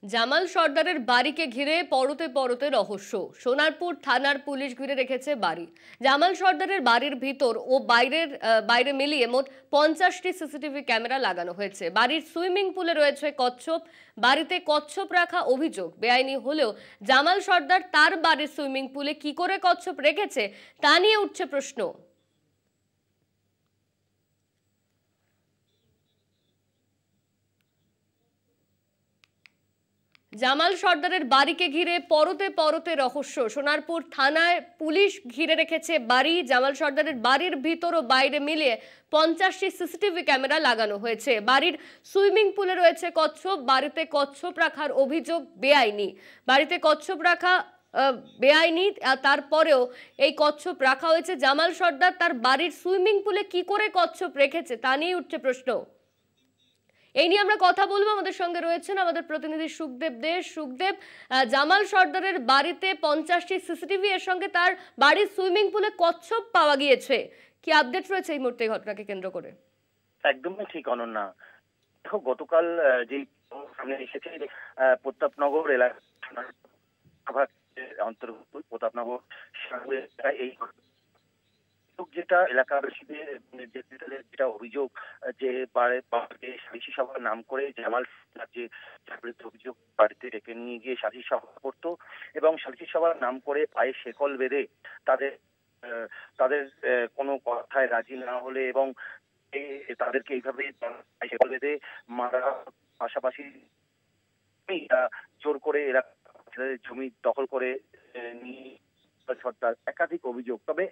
জামাল সর্দারের বাড়িকে ঘিরে পরতে পরতে রহস্য। সোনারপুর থানার পুলিশ ঘিরে রেখেছে বাড়ি। জামাল সর্দারের বাড়ির ভিতর ও বাইরে মিলিয়ে মোট 50টি সিসিটিভি ক্যামেরা লাগানো হয়েছে। বাড়ির সুইমিং পুলে রয়েছে কচ্ছপ। বাড়িতে কচ্ছপ রাখা অভিযোগ বেআইনি হলেও জামাল সর্দার তার বাড়ির সুইমিং পুলে কি করে কচ্ছপ রেখেছে তা নিয়ে উঠছে প্রশ্ন। জামাল সর্দারের বাড়িকে ঘিরে পরতে পরতে রহস্য। সোনারপুর থানায় পুলিশ ঘিরে রেখেছে বাড়ি। জামাল সর্দারের বাড়ির ভিতর ও বাইরে মিলিয়ে 50টি সিসিটিভি ক্যামেরা লাগানো হয়েছে। বাড়ির সুইমিং পুলে রয়েছে কচ্ছপ। বাড়িতে কচ্ছপ রাখার অভিযোগ বেআইনি। বাড়িতে কচ্ছপ রাখা বেআইনি, তারপরেও এই কচ্ছপ রাখা হয়েছে। জামাল সর্দার তার বাড়ির সুইমিং পুলে কি করে কচ্ছপ রেখেছে তা নিয়ে উঠছে প্রশ্ন। এই নিয়ে আমরা কথা বলবো। আমাদের সঙ্গে রয়েছেন আমাদের প্রতিনিধি সুখদেব দে। সুখদেব, জামাল সর্দারের বাড়িতে 50টি সিসিটিভি, এর সঙ্গে তার বাড়ির সুইমিং পুলে কচ্ছপ পাওয়া গিয়েছে। কি আপডেট রয়েছে এই মুহূর্তে ঘটনাকে কেন্দ্র করে? একদমই ঠিক অনন্যা। দেখো, গতকাল যে সামনে এসেছে প্রতাপনগর এলাকা অন্তর্গত প্রতাপনগর এই যেটা এলাকাবাসীদের যেটা অভিযোগ যে সালিশি সভার নাম করে জামাল যে বিরুদ্ধে অভিযোগ বাড়িতে ডেকে নিয়ে গিয়ে সালিশি সভা করতো এবং সালিশি সভার নাম করে পায়ে শেকল বেঁধে তাদের তাদের কোনো কথায় রাজি না হলে এবং তাদেরকে এইভাবে শেকল বেঁধে মারা, পাশাপাশি জোর করে এলাকা জমি দখল করে নিয়ে সর্দার একাধিক অভিযোগ। তবে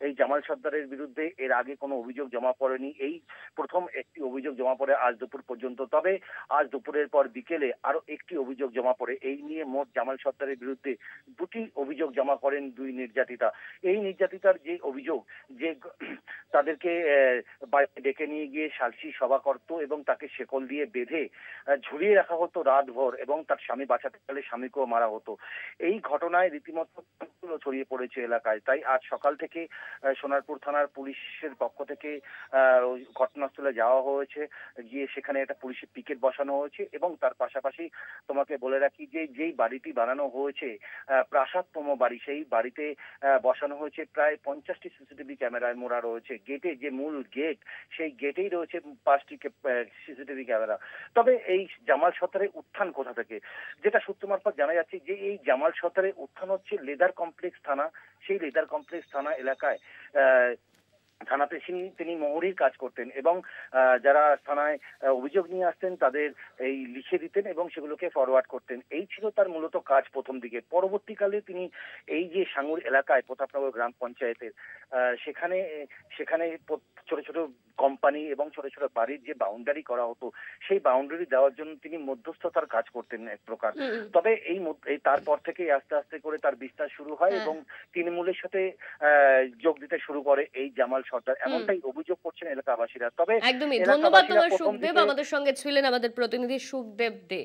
এই জামাল সর্দারের বিরুদ্ধে এর আগে কোনো অভিযোগ জমা পড়েনি। এই প্রথম একটি অভিযোগ জমা পড়ে আজ দুপুর পর্যন্ত। তবে আজ দুপুরের পর বিকেলে আরো একটি অভিযোগ জমা পড়ে। এই নিয়ে মোট জামাল সর্দারের বিরুদ্ধে দুটি অভিযোগ জমা করেন দুই নির্যাতিতা। এই নির্যাতিতার যে অভিযোগ যে তাদেরকে বাড়িতে ডেকে নিয়ে গিয়ে সালিশি সভা করত এবং তাকে শেকল দিয়ে বেঁধে ঝুলিয়ে রাখা হতো রাতভর এবং তার স্বামী বাঁচাতে গেলে স্বামীকেও মারা হতো। এই ঘটনায় রীতিমতো ছড়িয়ে পড়েছে এলাকায়। তাই আজ সকাল থেকে সোনারপুর থানার পুলিশের পক্ষ থেকে ঘটনাস্থলে যাওয়া হয়েছে। গিয়ে সেখানে একটা পুলিশের পিকেট বসানো হয়েছে এবং তার পাশাপাশি তোমাকে বলে রাখি যে যেই বাড়িটি বানানো হয়েছে প্রাসাদতম বাড়ি, সেই বাড়িতে বসানো হয়েছে প্রায় 50টি সিসিটিভি ক্যামেরায় মোড়া রয়েছে। গেটে যে মূল গেট, সেই গেটেই রয়েছে 5টি সিসিটিভি ক্যামেরা। তবে এই জামাল সর্দারের উত্থান কোথা থেকে? যেটা সূত্র মারফত জানা যাচ্ছে যে এই জামাল সর্দারের উত্থান হচ্ছে লেদার কমপ্লেক্স থানা। সেই লেদার কমপ্লেক্স থানা এলাকায় থানাতে তিনি মোহরির কাজ করতেন এবং যারা থানায় অভিযোগ নিয়ে আসতেন তাদের এই লিখে দিতেন এবং সেগুলোকে ফরওয়ার্ড করতেন। এই ছিল তার মূলত কাজ প্রথম দিকে। পরবর্তীকালে তিনি এই যে সাঙ্গুর এলাকায় প্রতাপনগর গ্রাম পঞ্চায়েতের সেখানে সেখানে ছোট ছোট কোম্পানি এবং ছোট ছোট বাড়ির যে বাউন্ডারি করা হতো সেই বাউন্ডারি দেওয়ার জন্য তিনি মধ্যস্থতার কাজ করতেন এক প্রকার। তবে এই তারপর থেকে আস্তে আস্তে করে তার বিস্তার শুরু হয় এবং তৃণমূলের সাথে যোগ দিতে শুরু করে এই জামাল সর্দার, এমনটাই অভিযোগ করছেন এলাকাবাসীরা। তবে একদমই ধন্যবাদ তোমার সুখদেব। আমাদের সঙ্গে ছিলেন আমাদের প্রতিনিধি সুখদেব দে।